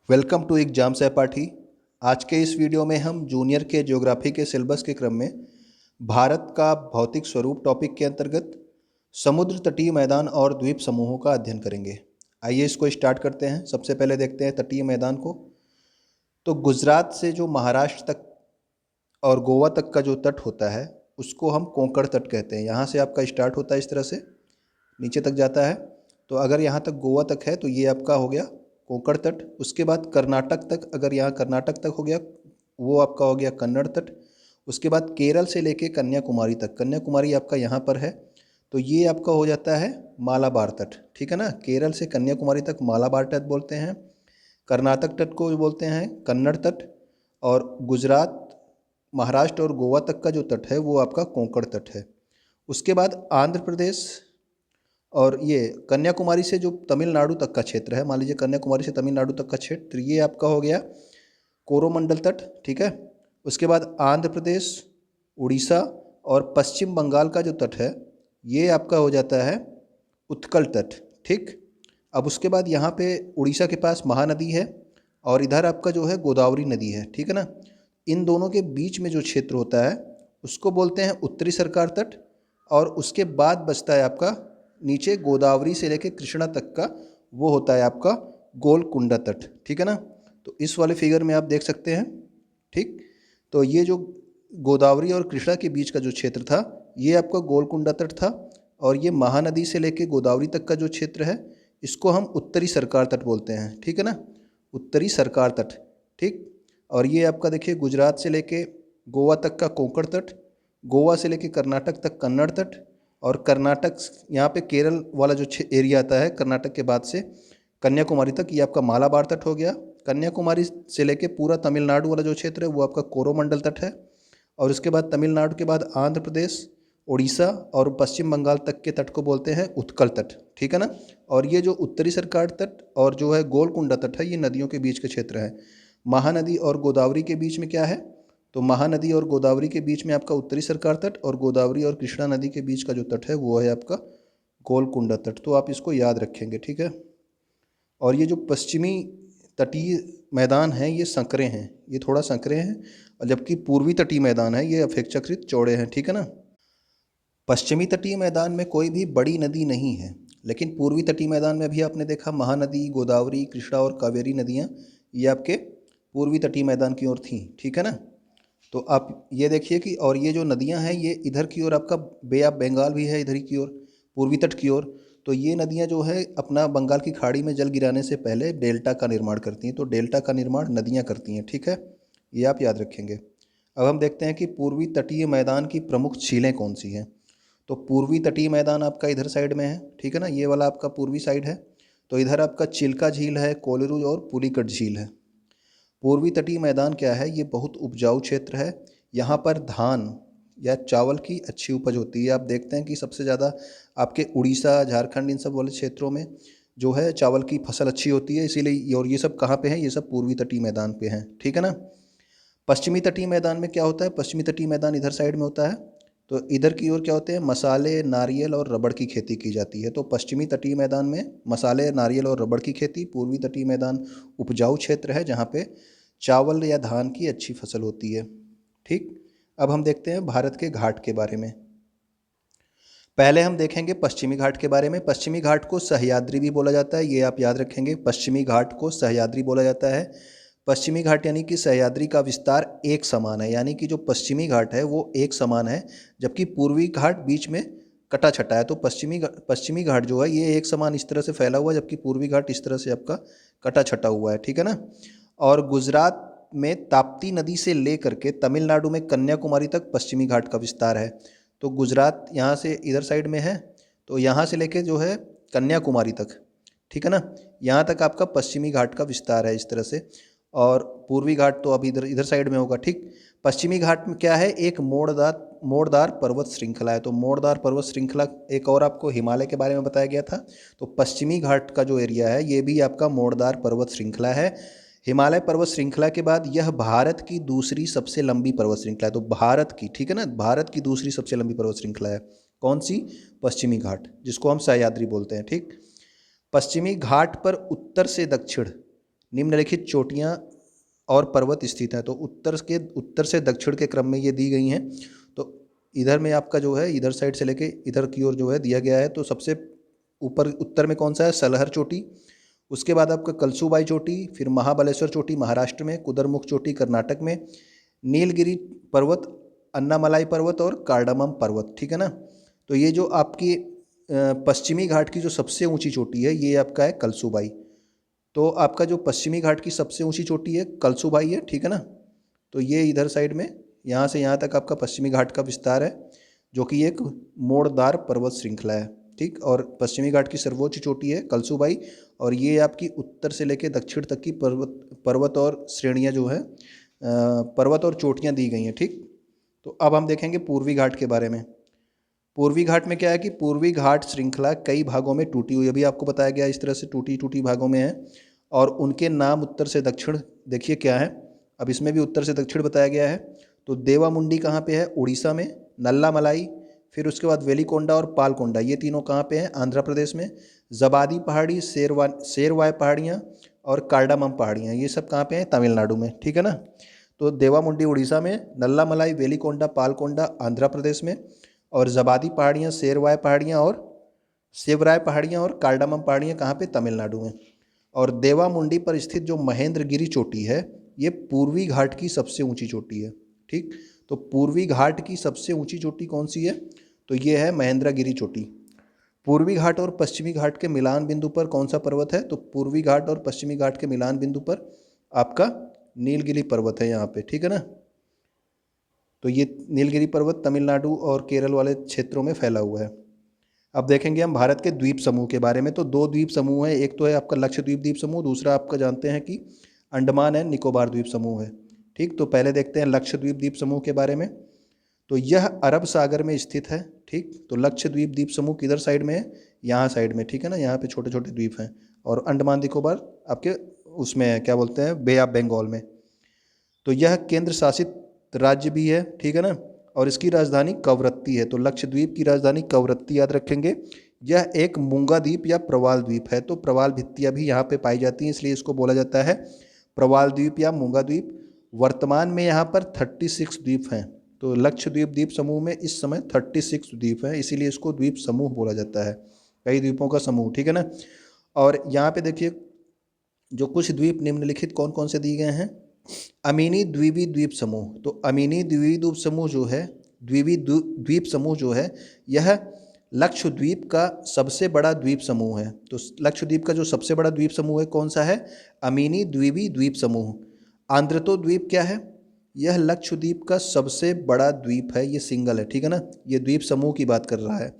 Welcome to exam सहपाठी। आज के इस वीडियो में हम जूनियर के ज्योग्राफी के सिलेबस के क्रम में भारत का भौतिक स्वरूप टॉपिक के अंतर्गत समुद्र तटीय मैदान और द्वीप समूहों का अध्ययन करेंगे। आइए इसको स्टार्ट करते हैं। सबसे पहले देखते हैं तटीय मैदान को। तो गुजरात से जो महाराष्ट्र तक और गोवा तक का जो तट होता है उसको हम कोंकण तट कहते हैं। यहाँ से आपका स्टार्ट होता है, इस तरह से नीचे तक जाता है। तो अगर यहाँ तक गोवा तक है तो ये आपका हो गया कोंकण तट। उसके बाद कर्नाटक तक, अगर यहाँ कर्नाटक तक हो गया वो आपका हो गया कन्नड़ तट। उसके बाद केरल से लेके कन्याकुमारी तक, कन्याकुमारी आपका यहाँ पर है तो ये आपका हो जाता है मालाबार तट। ठीक है ना, केरल से कन्याकुमारी तक मालाबार तट बोलते हैं। कर्नाटक तट को बोलते हैं कन्नड़ तट। और गुजरात, महाराष्ट्र और गोवा तक का जो तट है वो आपका कोंकण तट है। उसके बाद आंध्र प्रदेश और ये कन्याकुमारी से जो तमिलनाडु तक का क्षेत्र है, मान लीजिए कन्याकुमारी से तमिलनाडु तक का क्षेत्र, ये आपका हो गया कोरोमंडल तट। ठीक है। उसके बाद आंध्र प्रदेश, उड़ीसा और पश्चिम बंगाल का जो तट है ये आपका हो जाता है उत्कल तट। ठीक। अब उसके बाद यहाँ पे उड़ीसा के पास महानदी है और इधर आपका जो है गोदावरी नदी है। ठीक है ना। इन दोनों के बीच में जो क्षेत्र होता है उसको बोलते हैं उत्तरी सरकार तट। और उसके बाद बचता है आपका नीचे गोदावरी से लेकर कृष्णा तक का, वो होता है आपका गोलकुंडा तट। ठीक है ना। तो इस वाले फिगर में आप देख सकते हैं। ठीक। तो ये जो गोदावरी और कृष्णा के बीच का जो क्षेत्र था ये आपका गोलकुंडा तट था। और ये महानदी से लेकर गोदावरी तक का जो क्षेत्र है इसको हम उत्तरी सरकार तट बोलते हैं। ठीक है ना, उत्तरी सरकार तट। ठीक। और ये आपका देखिए गुजरात से लेके गोवा तक का कोंकण तट, गोवा से लेके कर्नाटक तक कन्नड़ तट, और कर्नाटक यहाँ पे केरल वाला जो एरिया आता है कर्नाटक के बाद से कन्याकुमारी तक, ये आपका मालाबार तट हो गया। कन्याकुमारी से लेके पूरा तमिलनाडु वाला जो क्षेत्र है वो आपका कोरोमंडल तट है। और उसके बाद तमिलनाडु के बाद आंध्र प्रदेश, उड़ीसा और पश्चिम बंगाल तक के तट को बोलते हैं उत्कल तट। ठीक है ना। और ये जो उत्तरी सरकार तट और जो है गोलकुंडा तट है ये नदियों के बीच के क्षेत्र है। महानदी और गोदावरी के बीच में क्या है, तो महानदी और गोदावरी के बीच में आपका उत्तरी सरकार तट, और गोदावरी और कृष्णा नदी के बीच का जो तट है वो है आपका गोलकुंडा तट। तो आप इसको याद रखेंगे। ठीक है। और ये जो पश्चिमी तटीय मैदान हैं ये संकरे हैं, ये थोड़ा संकरे हैं, और जबकि पूर्वी तटीय मैदान है ये अपेक्षाकृत चौड़े हैं। ठीक है ना। पश्चिमी तटीय मैदान में कोई भी बड़ी नदी नहीं है, लेकिन पूर्वी तटीय मैदान में भी आपने देखा महानदी, गोदावरी, कृष्णा और कावेरी नदियाँ ये आपके पूर्वी तटीय मैदान की ओर थीं। ठीक है ना। तो आप ये देखिए कि और ये जो नदियाँ हैं ये इधर की ओर आपका बे ऑफ बंगाल भी है, इधर की ओर पूर्वी तट की ओर। तो ये नदियाँ जो है अपना बंगाल की खाड़ी में जल गिराने से पहले डेल्टा का निर्माण करती हैं। तो डेल्टा का निर्माण नदियाँ करती हैं। ठीक है, ये आप याद रखेंगे। अब हम देखते हैं कि पूर्वी तटीय मैदान की प्रमुख झीलें कौन सी हैं। तो पूर्वी तटीय मैदान आपका इधर साइड में है। ठीक है ना, ये वाला आपका पूर्वी साइड है। तो इधर आपका चिल्का झील है, कोलेरू और पुलिकट झील है। पूर्वी तटीय मैदान क्या है, ये बहुत उपजाऊ क्षेत्र है। यहाँ पर धान या चावल की अच्छी उपज होती है। आप देखते हैं कि सबसे ज़्यादा आपके उड़ीसा, झारखंड, इन सब वाले क्षेत्रों में जो है चावल की फसल अच्छी होती है। इसीलिए, और ये सब कहाँ पे है, ये सब पूर्वी तटीय मैदान पे हैं। ठीक है ना। पश्चिमी तटीय मैदान में क्या होता है, पश्चिमी तटीय मैदान इधर साइड में होता है। तो इधर की ओर क्या होते हैं, मसाले, नारियल और रबड़ की खेती की जाती है। तो पश्चिमी तटीय मैदान में मसाले, नारियल और रबड़ की खेती। पूर्वी तटीय मैदान उपजाऊ क्षेत्र है जहाँ पे चावल या धान की अच्छी फसल होती है। ठीक। अब हम देखते हैं भारत के घाट के बारे में। पहले हम देखेंगे पश्चिमी घाट के बारे में। पश्चिमी घाट को सह्याद्री भी बोला जाता है, ये आप याद रखेंगे। पश्चिमी घाट को सह्याद्री बोला जाता है। पश्चिमी घाट यानी कि सह्याद्री का विस्तार एक समान है, यानी कि जो पश्चिमी घाट है वो एक समान है, जबकि पूर्वी घाट बीच में कटा छटा है। तो पश्चिमी घाट जो है ये एक समान इस तरह से फैला हुआ है, जबकि पूर्वी घाट इस तरह से आपका कटा छटा हुआ है। ठीक है ना। और गुजरात में ताप्ती नदी से लेकर के तमिलनाडु में कन्याकुमारी तक पश्चिमी घाट का विस्तार है। तो गुजरात यहाँ से इधर साइड में है, तो यहाँ से लेके जो है कन्याकुमारी तक, ठीक है ना, यहाँ तक आपका पश्चिमी घाट का विस्तार है इस तरह से। और पूर्वी घाट तो अभी इधर इधर साइड में होगा। ठीक। पश्चिमी घाट में क्या है, एक मोड़दार पर्वत श्रृंखला है। तो मोड़दार पर्वत श्रृंखला, एक और आपको हिमालय के बारे में बताया गया था। तो पश्चिमी घाट का जो एरिया है ये भी आपका मोड़दार पर्वत श्रृंखला है। हिमालय पर्वत श्रृंखला के बाद यह भारत की दूसरी सबसे लंबी पर्वत श्रृंखला है। तो भारत की, ठीक है ना, भारत की दूसरी सबसे लंबी पर्वत श्रृंखला है। कौन सी, पश्चिमी घाट, जिसको हम सह्याद्री बोलते हैं। ठीक। पश्चिमी घाट पर उत्तर से दक्षिण निम्नलिखित चोटियाँ और पर्वत स्थित हैं। तो उत्तर से दक्षिण के क्रम में ये दी गई हैं। तो इधर में आपका जो है इधर साइड से लेके इधर की ओर जो है दिया गया है। तो सबसे ऊपर उत्तर में कौन सा है, सलहर चोटी, उसके बाद आपका कलसूबाई चोटी, फिर महाबलेश्वर चोटी महाराष्ट्र में, कुदरमुख चोटी कर्नाटक में, नीलगिरी पर्वत, अन्नामलाई पर्वत और कार्डामम पर्वत, ठीक है ना। तो ये जो आपकी पश्चिमी घाट की जो सबसे ऊंची चोटी है ये आपका है कलसूबाई। तो आपका जो पश्चिमी घाट की सबसे ऊंची चोटी है कलसूबाई है, ठीक है ना। तो ये इधर साइड में यहाँ से यहाँ तक आपका पश्चिमी घाट का विस्तार है, जो कि एक मोड़दार पर्वत श्रृंखला है, ठीक। और पश्चिमी घाट की सर्वोच्च चोटी है कलसूबाई, और ये आपकी उत्तर से लेकर दक्षिण तक की पर्वत और श्रेणियाँ जो है पर्वत और चोटियाँ दी गई हैं, ठीक। तो अब हम देखेंगे पूर्वी घाट के बारे में। पूर्वी घाट में क्या है कि पूर्वी घाट श्रृंखला कई भागों में टूटी हुई, अभी आपको बताया गया इस तरह से टूटी टूटी भागों में है, और उनके नाम उत्तर से दक्षिण देखिए क्या है। अब इसमें भी उत्तर से दक्षिण बताया गया है। तो देवामुंडी कहाँ पे है, उड़ीसा में, नल्लामलाई, फिर उसके बाद वेलिकोंडा और पालकोंडा, ये तीनों कहाँ पे हैं, आंध्र प्रदेश में। जबादी पहाड़ी, शेरवाय पहाड़ियाँ और कार्डामम पहाड़ियाँ, ये सब कहाँ पे हैं, तमिलनाडु में, ठीक है ना। तो देवामुंडी उड़ीसा में, नल्लामलाई, वेलिकोंडा, पालकोंडा आंध्र प्रदेश में, और जबादी पहाड़ियाँ, सेवराय पहाड़ियाँ और कार्डामम पहाड़ियाँ कहाँ पे, तमिलनाडु में। और देवामुंडी पर स्थित जो महेंद्रगिरी चोटी है ये पूर्वी घाट की सबसे ऊंची चोटी है, ठीक। तो पूर्वी घाट की सबसे ऊंची चोटी कौन सी है, तो ये है महेंद्रगिरी चोटी। पूर्वी घाट और पश्चिमी घाट के मिलान बिंदु पर कौन सा पर्वत है, तो पूर्वी घाट और पश्चिमी घाट के मिलान बिंदु पर आपका नीलगिरी पर्वत है यहाँ पे, ठीक है ना। तो ये नीलगिरी पर्वत तमिलनाडु और केरल वाले क्षेत्रों में फैला हुआ है। अब देखेंगे हम भारत के द्वीप समूह के बारे में। तो दो द्वीप समूह है, एक तो है आपका लक्षद्वीप द्वीप समूह, दूसरा आपका जानते हैं कि अंडमान एंड निकोबार द्वीप समूह है, ठीक। तो पहले देखते हैं लक्षद्वीप द्वीप समूह के बारे में। तो यह अरब सागर में स्थित है, ठीक। तो लक्षद्वीप द्वीप समूह किधर साइड में है, यहाँ साइड में, ठीक है ना। यहाँ पे छोटे छोटे द्वीप हैं, और अंडमान निकोबार आपके उसमें है, क्या बोलते हैं, बे ऑफ बंगाल में। तो यह केंद्र शासित राज्य भी है, ठीक है ना, और इसकी राजधानी कवरत्ती है। तो लक्षद्वीप की राजधानी कवरत्ती याद रखेंगे। यह एक मूंगा द्वीप या प्रवाल द्वीप है। तो प्रवाल भित्तियाँ भी यहाँ पे पाई जाती हैं, इसलिए इसको बोला जाता है प्रवाल द्वीप या मूंगा द्वीप। वर्तमान में यहाँ पर 36 द्वीप हैं। तो लक्षद्वीप द्वीप समूह में इस समय 36 द्वीप हैं, इसीलिए इसको द्वीप समूह बोला जाता है, कई द्वीपों का समूह, ठीक है ना। और यहाँ पे देखिए जो कुछ द्वीप निम्नलिखित कौन कौन से दिए गए हैं, अमीनी द्वीपी द्वीप समूह। तो अमीनी द्वीपी द्वीप समूह जो है, द्वीपी द्वीप समूह जो है, यह लक्षद्वीप का सबसे बड़ा द्वीप समूह है। तो लक्षद्वीप का जो सबसे बड़ा द्वीप समूह है कौन सा है, अमीनी द्वीपी द्वीप समूह। आंद्रतो द्वीप क्या है, यह लक्षद्वीप का सबसे बड़ा द्वीप है, ये सिंगल है, ठीक है ना। ये द्वीप समूह की बात कर रहा है।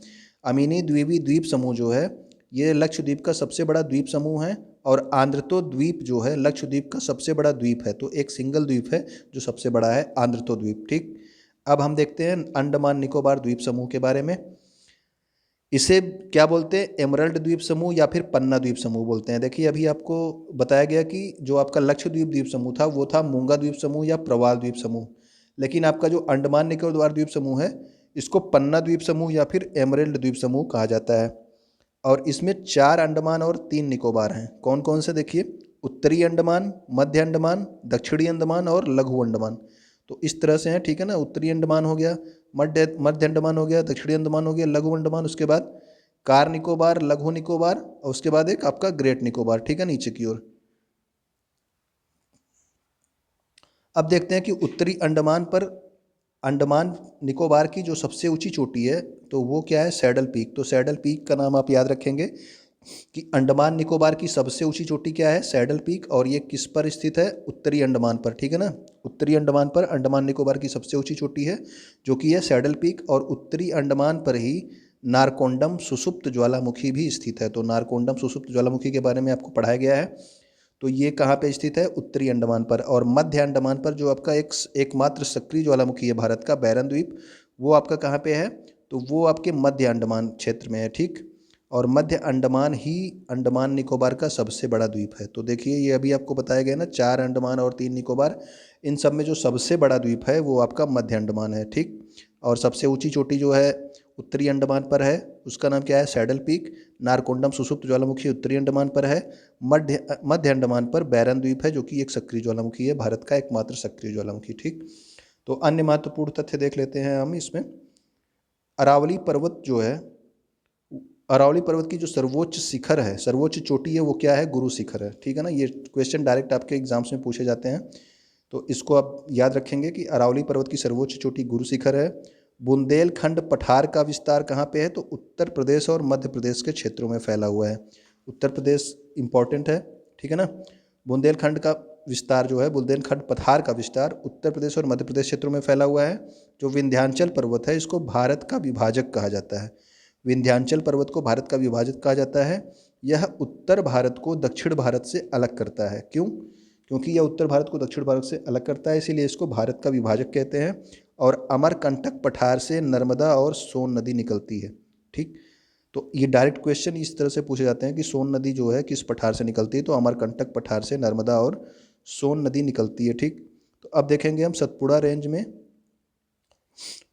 अमीनी द्वीपी द्वीप समूह जो है ये लक्षद्वीप का सबसे बड़ा द्वीप समूह है, और आंद्रतो द्वीप जो है लक्षद्वीप का सबसे बड़ा द्वीप है। तो एक सिंगल द्वीप है जो सबसे बड़ा है, आंद्रतो द्वीप, ठीक। अब हम देखते हैं अंडमान निकोबार द्वीप समूह के बारे में। इसे क्या बोलते हैं, एमरल्ड द्वीप समूह या फिर पन्ना द्वीप समूह बोलते हैं। देखिए अभी आपको बताया गया कि जो आपका लक्षद्वीप द्वीप समूह था वो था मूंगा द्वीप समूह या प्रवाल द्वीप समूह, लेकिन आपका जो अंडमान निकोबार द्वीप समूह है इसको पन्ना द्वीप समूह या फिर एमरल्ड द्वीप समूह कहा जाता है। और इसमें 4 अंडमान और 3 निकोबार हैं। कौन कौन से, देखिए, उत्तरी अंडमान, मध्य अंडमान, दक्षिणी अंडमान और लघु अंडमान। तो इस तरह से हैं, ठीक है ना। उत्तरी अंडमान हो गया, मध्य अंडमान हो गया, दक्षिणी अंडमान हो गया, लघु अंडमान, उसके बाद कार निकोबार, लघु निकोबार, और उसके बाद एक आपका ग्रेट निकोबार, ठीक है, नीचे की ओर। अब देखते हैं कि उत्तरी अंडमान निकोबार की जो सबसे ऊंची चोटी है तो वो क्या है, सैडल पीक। तो सैडल पीक का नाम आप याद रखेंगे कि अंडमान निकोबार की सबसे ऊंची चोटी क्या है, सैडल पीक, और ये किस पर स्थित है, उत्तरी अंडमान पर, ठीक है ना। उत्तरी अंडमान पर अंडमान निकोबार की सबसे ऊंची चोटी है जो कि है सैडल पीक, और उत्तरी अंडमान पर ही नारकोंडम सुषुप्त ज्वालामुखी भी स्थित है। तो नारकोंडम सुषुप्त ज्वालामुखी के बारे में आपको पढ़ाया गया है। तो ये कहाँ पे स्थित है, उत्तरी अंडमान पर। और मध्य अंडमान पर जो आपका एकमात्र सक्रिय ज्वालामुखी है भारत का, बैरन द्वीप, वो आपका कहाँ पे है, तो वो आपके मध्य अंडमान क्षेत्र में है, ठीक। और मध्य अंडमान ही अंडमान निकोबार का सबसे बड़ा द्वीप है। तो देखिए ये अभी आपको बताया गया ना, 4 अंडमान और 3 निकोबार, इन सब में जो सबसे बड़ा द्वीप है वो आपका मध्य अंडमान है, ठीक। और सबसे ऊंची चोटी जो है उत्तरी अंडमान पर है, उसका नाम क्या है, सैडल पीक। नारकोंडम सुषुप्त ज्वालामुखी उत्तरी अंडमान पर है। मध्य अंडमान पर बैरन द्वीप है, जो कि एक सक्रिय ज्वालामुखी है, भारत का एकमात्र सक्रिय ज्वालामुखी। ठीक, तो अन्य महत्वपूर्ण तथ्य देख लेते हैं हम इसमें। अरावली पर्वत जो है, अरावली पर्वत की जो सर्वोच्च शिखर है, सर्वोच्च चोटी है, वो क्या है, गुरु शिखर है। ठीक है ना, ये क्वेश्चन डायरेक्ट आपके एग्जाम्स में पूछे जाते हैं, तो इसको आप याद रखेंगे कि अरावली पर्वत की सर्वोच्च चोटी गुरु शिखर है। बुंदेलखंड पठार का विस्तार कहाँ पे है, तो उत्तर प्रदेश और मध्य प्रदेश के क्षेत्रों में फैला हुआ है। उत्तर प्रदेश इंपॉर्टेंट है, ठीक है ना। बुंदेलखंड का विस्तार जो है, बुंदेलखंड पठार का विस्तार उत्तर प्रदेश और मध्य प्रदेश क्षेत्रों में फैला हुआ है। जो विंध्याचल पर्वत है, इसको भारत का विभाजक कहा जाता है। विंध्याचल पर्वत को भारत का विभाजक कहा जाता है। यह उत्तर भारत को दक्षिण भारत से अलग करता है। क्यों? क्योंकि यह उत्तर भारत को दक्षिण भारत से अलग करता है, इसीलिए इसको भारत का विभाजक कहते हैं। और अमरकंटक पठार से नर्मदा और सोन नदी निकलती है। ठीक, तो ये डायरेक्ट क्वेश्चन इस तरह से पूछे जाते हैं कि सोन नदी जो है किस पठार से निकलती है, तो अमरकंटक पठार से नर्मदा और सोन नदी निकलती है। ठीक, तो अब देखेंगे हम सतपुड़ा रेंज में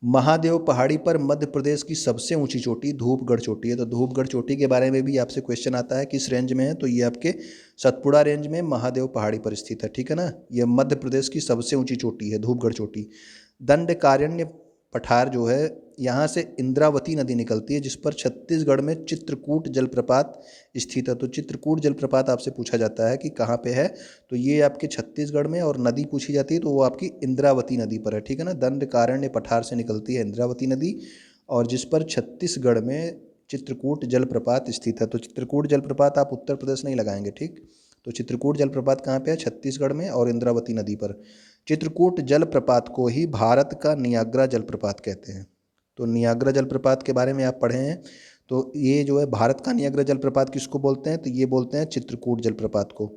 महादेव पहाड़ी पर मध्य प्रदेश की सबसे ऊंची चोटी धूपगढ़ चोटी है। तो धूपगढ़ चोटी के बारे में भी आपसे क्वेश्चन आता है, किस रेंज में है, तो ये आपके सतपुड़ा रेंज में महादेव पहाड़ी पर स्थित है। ठीक है ना, ये मध्य प्रदेश की सबसे ऊंची चोटी है धूपगढ़ चोटी। दंडकारण्य पठार जो है, यहाँ से इंद्रावती नदी निकलती है, जिस पर छत्तीसगढ़ में चित्रकूट जलप्रपात स्थित है। तो चित्रकूट जलप्रपात आपसे पूछा जाता है कि कहाँ पे है, तो ये आपके छत्तीसगढ़ में, और नदी पूछी जाती है तो वो आपकी इंद्रावती नदी पर है। ठीक है ना, दंडकारण्य पठार से निकलती है इंद्रावती नदी, और जिस पर छत्तीसगढ़ में चित्रकूट जलप्रपात स्थित है। तो चित्रकूट जलप्रपात आप उत्तर प्रदेश नहीं लगाएंगे। ठीक, तो चित्रकूट जलप्रपात कहाँ पे है, छत्तीसगढ़ में, और इंद्रावती नदी पर। चित्रकूट जलप्रपात को ही भारत का नियाग्रा जलप्रपात कहते हैं। तो नियाग्रा जलप्रपात के बारे में आप पढ़े हैं, तो ये जो है भारत का नियाग्रा जलप्रपात किसको बोलते हैं, तो ये बोलते हैं चित्रकूट जलप्रपात को।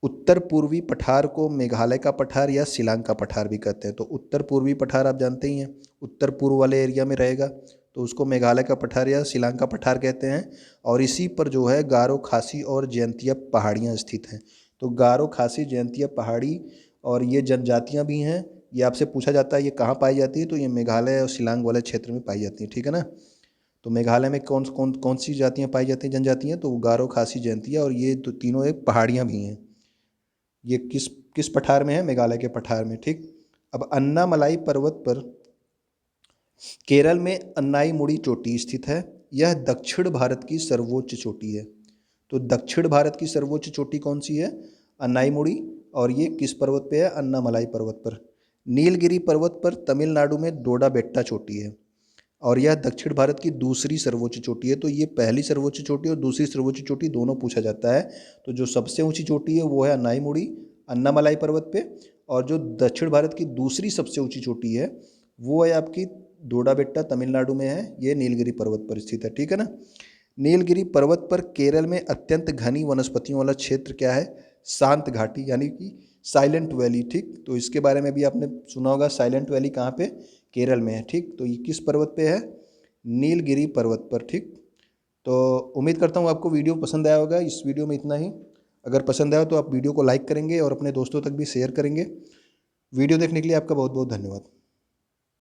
उत्तर पूर्वी पठार को मेघालय का पठार या शिलांग का पठार भी कहते हैं। तो उत्तर पूर्वी पठार आप जानते ही हैं, उत्तर पूर्व वाले एरिया में रहेगा, तो उसको मेघालय का पठार या शिलांग का पठार कहते हैं। और इसी पर जो है गारो, खासी और जयंतिया पहाड़ियाँ स्थित हैं। तो गारो, खासी, जयंतिया पहाड़ी और ये जनजातियाँ भी हैं। ये आपसे पूछा जाता है ये कहाँ पाई जाती है, तो ये मेघालय और शिलांग वाले क्षेत्र में पाई जाती हैं। ठीक है ना, तो मेघालय में कौन कौन कौन सी जातियाँ पाई जाती हैं, जनजातियाँ, तो गारो, खासी, जयंतिया, और ये तो तीनों एक पहाड़ियाँ भी हैं। ये किस किस पठार में है, मेघालय के पठार में। ठीक, अब अन्नामलाई पर्वत पर केरल में अन्नाईमुड़ी चोटी स्थित है। यह दक्षिण भारत की सर्वोच्च चोटी है। तो दक्षिण भारत की सर्वोच्च चोटी कौन सी है, अन्नाईमुड़ी, और ये किस पर्वत पे है, अन्नामलाई पर्वत पर। नीलगिरी पर्वत पर तमिलनाडु में डोडा बेट्टा चोटी है, और यह दक्षिण भारत की दूसरी सर्वोच्च चोटी है। तो ये पहली सर्वोच्च चोटी और दूसरी सर्वोच्च चोटी दोनों पूछा जाता है। तो जो सबसे ऊंची चोटी है वो है अन्नाईमुड़ी, अन्नामलाई पर्वत पे, और जो दक्षिण भारत की दूसरी सबसे ऊंची चोटी है वो है आपकी डोडा बेट्टा, तमिलनाडु में है, ये नीलगिरी पर्वत पर स्थित है। ठीक है ना, नीलगिरी पर्वत पर केरल में अत्यंत घनी वनस्पतियों वाला क्षेत्र क्या है, शांत घाटी, यानी कि साइलेंट वैली। ठीक, तो इसके बारे में भी आपने सुना होगा, साइलेंट वैली कहाँ पे, केरल में है। ठीक, तो ये किस पर्वत पे है, नीलगिरी पर्वत पर। ठीक, तो उम्मीद करता हूँ आपको वीडियो पसंद आया होगा। इस वीडियो में इतना ही। अगर पसंद आया तो आप वीडियो को लाइक करेंगे और अपने दोस्तों तक भी शेयर करेंगे। वीडियो देखने के लिए आपका बहुत बहुत धन्यवाद।